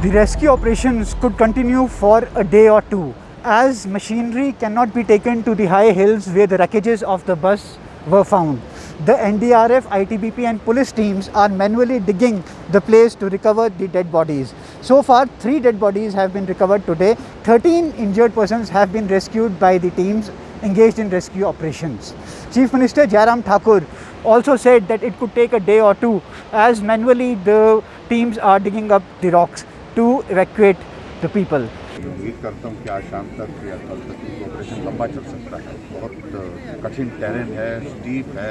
The rescue operations could continue for a day or two, as machinery cannot be taken to the high hills where the wreckages of the bus were found. The NDRF, ITBP and police teams are manually digging the place to recover the dead bodies. So far, 3 dead bodies have been recovered today. 13 injured persons have been rescued by the teams engaged in rescue operations. Chief Minister Jairam Thakur also said that it could take a day or two, as manually the teams are digging up the rocks to evacuate the people. उम्मीद करता हूँ कि आज शाम तक या कल तक ऑपरेशन लंबा चल सकता है। बहुत कठिन टेरेन है, स्टीप है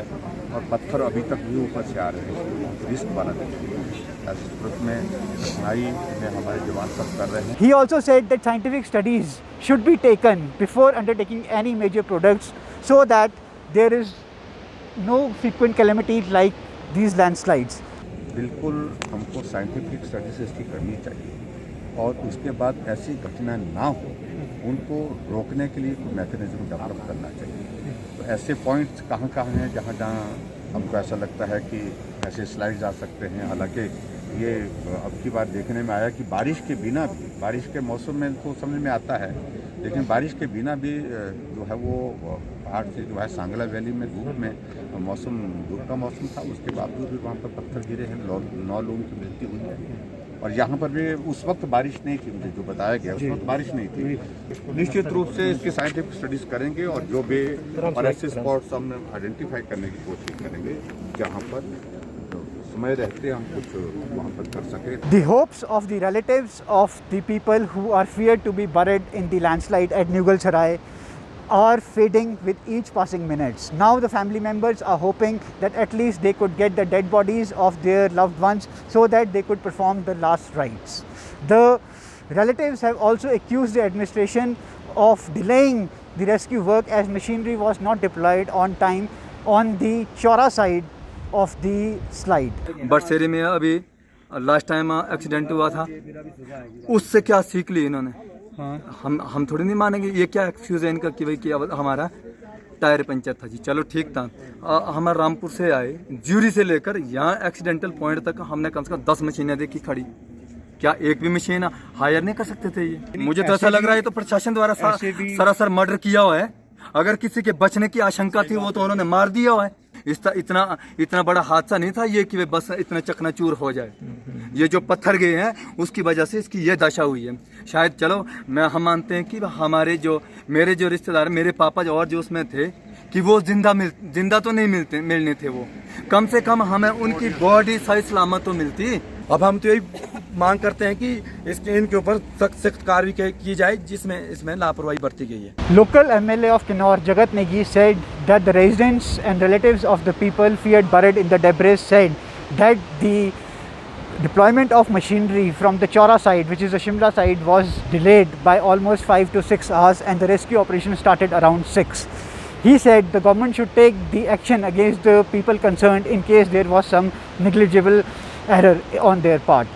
और पत्थर अभी तक भी ऊपर से आ रहे हैं, रिस्क वाला देखिए। ऐसे सूरत में कठिनाई में हमारे जवान सब कर रहे हैं। He also said that scientific studies should be taken before undertaking any major products, so that there is no frequent calamities like these landslides. बिल्कुल हमको साइंटिफिक स्टडीज इसकी करनी चाहिए और उसके बाद ऐसी घटना ना हो, उनको रोकने के लिए कोई मैकेनिज्म डेवलप करना चाहिए। तो ऐसे पॉइंट्स कहाँ कहाँ हैं जहाँ जहाँ हमको ऐसा लगता है कि ऐसे स्लाइड्स आ सकते हैं। हालांकि ये अब की बार देखने में आया कि बारिश के बिना भी, बारिश के मौसम में तो समझ में आता है, लेकिन बारिश के बिना भी जो है वो पहाड़ से जो है सांगला वैली में धूप का मौसम था, उसके बावजूद भी वहाँ पर पत्थर गिरे हैं। 9 लोगों की मृत्यु हुई है और यहाँ पर भी उस वक्त बारिश नहीं थी, मुझे जो बताया गया उस वक्त बारिश नहीं थी। निश्चित रूप से इसकी साइंटिफिक स्टडीज करेंगे और जो भी और ऐसे स्पॉट्स हम आइडेंटिफाई करने की कोशिश करेंगे जहाँ पर समय रहते हम कुछ वहाँ पर कर सके। The hopes of the relatives of the people who are feared to be buried in the landslide at Mughal Sarai are fading with each passing minutes. Now the family members are hoping that at least they could get the dead bodies of their loved ones so that they could perform the last rites. The relatives have also accused the administration of delaying the rescue work, as machinery was not deployed on time on the Chora side of the slide. बरसेरी में अभी last time accident हुआ था, उससे क्या सीख ली इन्होंने? हम थोड़ी नहीं मानेंगे। ये क्या एक्सक्यूज है इनका कि भाई कि हमारा टायर पंचर था जी, चलो ठीक था। हम रामपुर से आए, ज्यूरी से लेकर यहाँ एक्सीडेंटल पॉइंट तक हमने कम से कम 10 मशीनें देखी खड़ी। क्या एक भी मशीन हायर नहीं कर सकते थे? ये मुझे तो ऐसा लग रहा है तो प्रशासन द्वारा सरासर मर्डर किया हुआ है। अगर किसी के बचने की आशंका थी वो तो उन्होंने मार दिया हुआ है। इतना बड़ा हादसा नहीं था ये कि वे बस इतना चकनाचूर हो जाए। ये जो पत्थर गए हैं उसकी वजह से इसकी ये दशा हुई है। शायद चलो हम मानते हैं कि मेरे जो रिश्तेदार, मेरे पापा जो और जो उसमें थे, कि वो जिंदा तो नहीं मिलने थे, वो कम से कम हमें उनकी बॉडी सही सलामत तो मिलती। अब हम तो यही मांग करते हैं कि इनके ऊपर सख्त कार्रवाई की जाए जिसमें इसमें लापरवाही बरती गई है। Local MLA of Kinnaur, Jagat Negi, said that the residents and relatives of the people feared buried in the debris said that the deployment of machinery from the Chora side, which is the Shimla side, was delayed by almost 5 to 6 hours, and the rescue operation started around 6. He said the government should take the action against the people concerned in case there was some negligible error on their part.